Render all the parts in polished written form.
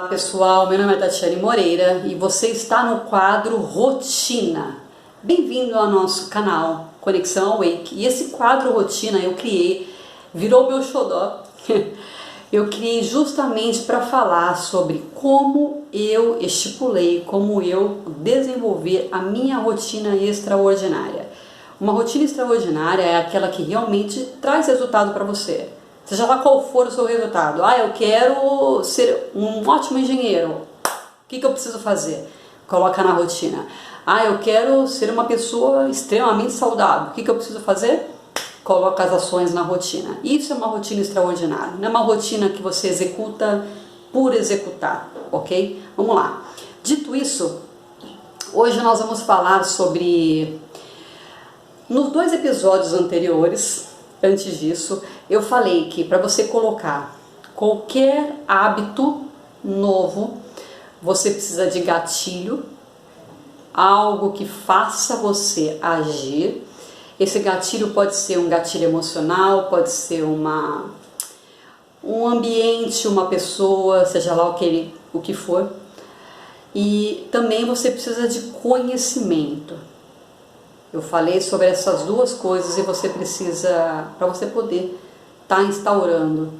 Olá pessoal, meu nome é Tatiane Moreira e você está no quadro Rotina. Bem-vindo ao nosso canal Conexão Awake. E esse quadro Rotina eu criei, virou meu xodó. Eu criei justamente para falar sobre como eu estipulei, como eu desenvolvi a minha rotina extraordinária. Uma rotina extraordinária é aquela que realmente traz resultado para você. Seja lá qual for o seu resultado. Eu quero ser um ótimo engenheiro. O que eu preciso fazer? Coloca na rotina. Eu quero ser uma pessoa extremamente saudável. O que eu preciso fazer? Coloca as ações na rotina. Isso é uma rotina extraordinária. Não é uma rotina que você executa por executar, ok? Vamos lá. Dito isso, hoje nós vamos falar sobre... Nos 2 episódios anteriores, antes disso, eu falei que para você colocar qualquer hábito novo, você precisa de gatilho, algo que faça você agir. Esse gatilho pode ser um gatilho emocional, pode ser um ambiente, uma pessoa, seja lá o que for. E também você precisa de conhecimento. Eu falei sobre essas 2 coisas e você precisa, para você poder estar instaurando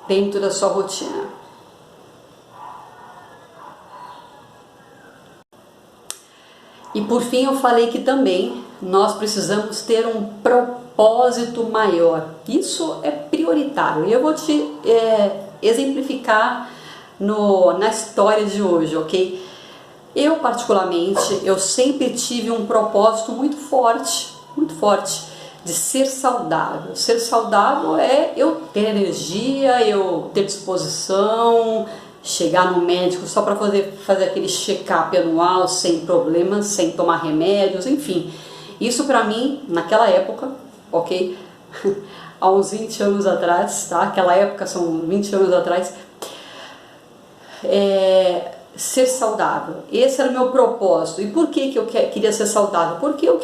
dentro da sua rotina. E por fim eu falei que também nós precisamos ter um propósito maior. Isso é prioritário e eu vou te exemplificar na história de hoje, ok? Eu particularmente, eu sempre tive um propósito muito forte de ser saudável. Ser saudável é eu ter energia, eu ter disposição, chegar no médico só para fazer aquele check-up anual sem problemas, sem tomar remédios, enfim. Isso para mim, naquela época, ok? Há uns 20 anos atrás, tá? Aquela época são 20 anos atrás. Ser saudável, esse era o meu propósito. E por que eu queria ser saudável? Porque eu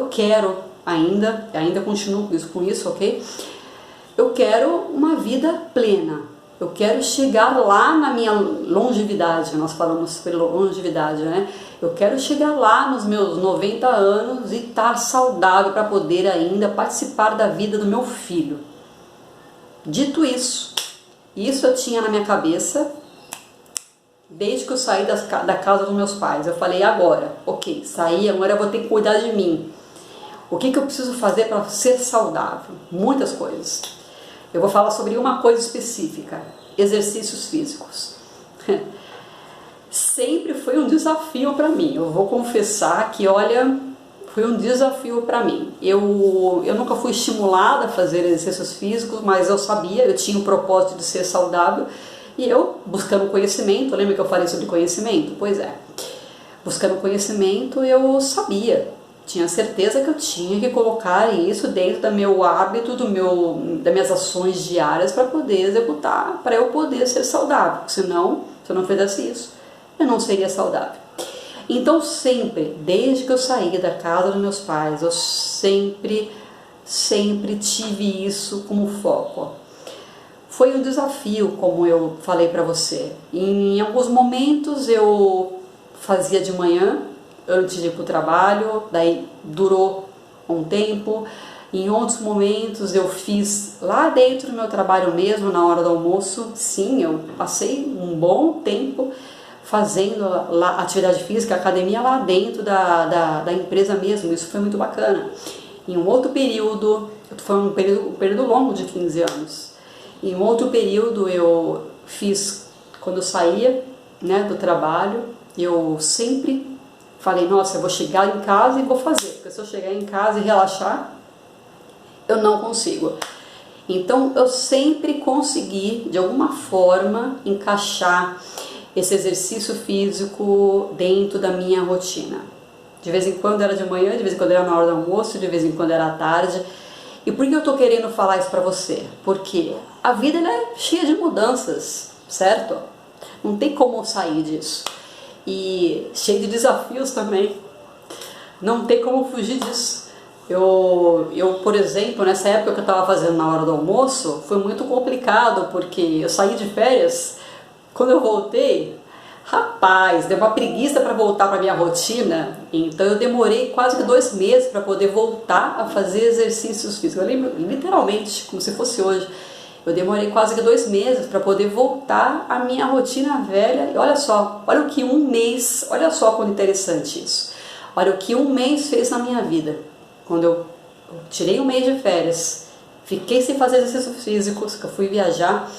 quero ainda continuo com isso, ok? Eu quero uma vida plena, eu quero chegar lá na minha longevidade, nós falamos sobre longevidade, né? Eu quero chegar lá nos meus 90 anos e estar saudável para poder ainda participar da vida do meu filho. Dito isso eu tinha na minha cabeça desde que eu saí da casa dos meus pais. Eu falei, agora eu vou ter que cuidar de mim. O que eu preciso fazer para ser saudável? Muitas coisas. Eu vou falar sobre uma coisa específica: exercícios físicos. Sempre foi um desafio para mim. Eu vou confessar que, olha, foi um desafio para mim. Eu nunca fui estimulada a fazer exercícios físicos, mas eu tinha o propósito de ser saudável. E eu, buscando conhecimento, lembra que eu falei sobre conhecimento? Pois é, buscando conhecimento eu sabia, tinha certeza que eu tinha que colocar isso dentro do meu hábito, das minhas ações diárias para poder executar, para eu poder ser saudável. Senão, se eu não fizesse isso, eu não seria saudável. Então sempre, desde que eu saí da casa dos meus pais, eu sempre tive isso como foco. Foi um desafio, como eu falei para você. Em alguns momentos eu fazia de manhã, antes de ir para o trabalho, daí durou um tempo. Em outros momentos eu fiz lá dentro do meu trabalho mesmo, na hora do almoço. Sim, eu passei um bom tempo fazendo lá atividade física, academia lá dentro da empresa mesmo. Isso foi muito bacana. Em um outro período, foi um período longo de 15 anos. Em um outro período eu fiz, quando eu saía, né, do trabalho, eu sempre falei, nossa, eu vou chegar em casa e vou fazer, porque se eu chegar em casa e relaxar, eu não consigo. Então eu sempre consegui, de alguma forma, encaixar esse exercício físico dentro da minha rotina. De vez em quando era de manhã, de vez em quando era na hora do almoço, de vez em quando era à tarde. E por que eu tô querendo falar isso pra você? Porque a vida é cheia de mudanças, certo? Não tem como sair disso. E cheio de desafios também. Não tem como fugir disso. Eu, por exemplo, nessa época que eu estava fazendo na hora do almoço, foi muito complicado, porque eu saí de férias Quando eu voltei, rapaz, deu uma preguiça para voltar para minha rotina, então eu demorei quase que 2 meses para poder voltar a fazer exercícios físicos. Eu lembro literalmente, como se fosse hoje, eu demorei quase que 2 meses para poder voltar à minha rotina velha. E olha só, olha o que um mês, olha só como interessante isso. Olha o que um mês fez na minha vida. Quando eu tirei um mês de férias, fiquei sem fazer exercícios físicos, que eu fui viajar.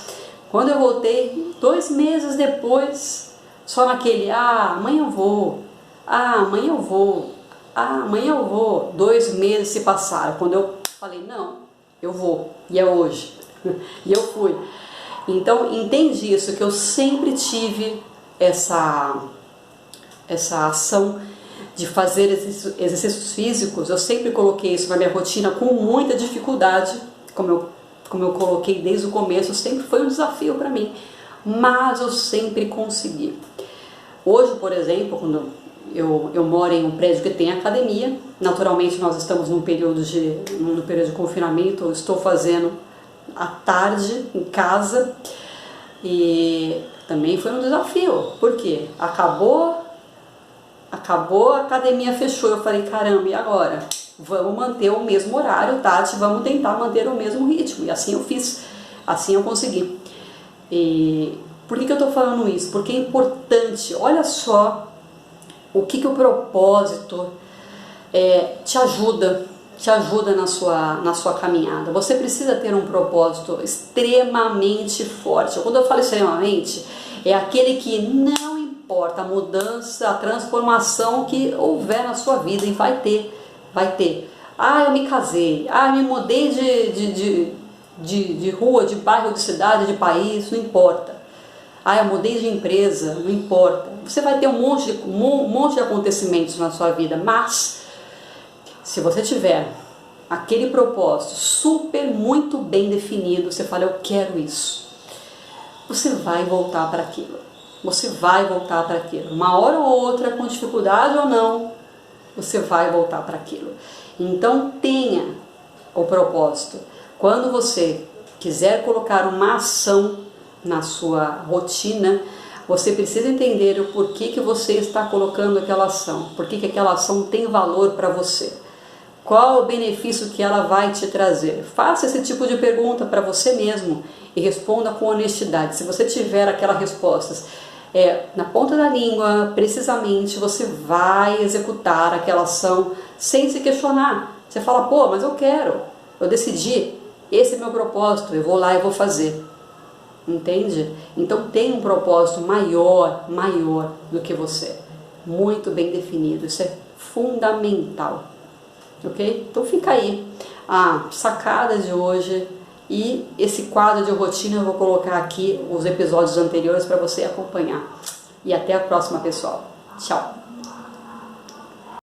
Quando eu voltei, 2 meses depois, só naquele, amanhã eu vou, amanhã eu vou, amanhã eu vou. 2 meses se passaram, quando eu falei, não, eu vou, e é hoje, e eu fui. Então, entende isso, que eu sempre tive essa ação de fazer exercícios físicos. Eu sempre coloquei isso na minha rotina com muita dificuldade, como eu coloquei desde o começo, sempre foi um desafio para mim, mas eu sempre consegui. Hoje, por exemplo, quando eu moro em um prédio que tem academia, naturalmente nós estamos num período de confinamento, eu estou fazendo à tarde em casa, e também foi um desafio, porque acabou a academia, fechou, eu falei, caramba, e agora? Vamos manter o mesmo horário, Tati, vamos tentar manter o mesmo ritmo, e assim eu fiz, assim eu consegui. E por que eu estou falando isso? Porque é importante, olha só o que o propósito te ajuda na sua caminhada. Você precisa ter um propósito extremamente forte. Quando eu falo extremamente, é aquele que não importa a mudança, a transformação que houver na sua vida, e vai ter. Eu me casei, eu me mudei de rua, de bairro, de cidade, de país, não importa. Eu mudei de empresa, não importa. Você vai ter um monte de acontecimentos na sua vida, mas se você tiver aquele propósito muito bem definido, você fala, eu quero isso, você vai voltar para aquilo. Você vai voltar para aquilo. Uma hora ou outra, com dificuldade ou não, você vai voltar para aquilo. Então tenha o propósito. Quando você quiser colocar uma ação na sua rotina, você precisa entender o porquê que você está colocando aquela ação, porquê que aquela ação tem valor para você, qual o benefício que ela vai te trazer. Faça esse tipo de pergunta para você mesmo e responda com honestidade. Se você tiver aquelas respostas na ponta da língua, precisamente, você vai executar aquela ação sem se questionar. Você fala, pô, mas eu quero, eu decidi, esse é meu propósito, eu vou lá e vou fazer. Entende? Então tem um propósito maior do que você, muito bem definido. Isso é fundamental, ok? Então fica aí a sacada de hoje, e esse quadro de rotina eu vou colocar aqui os episódios anteriores para você acompanhar. E até a próxima, pessoal. Tchau!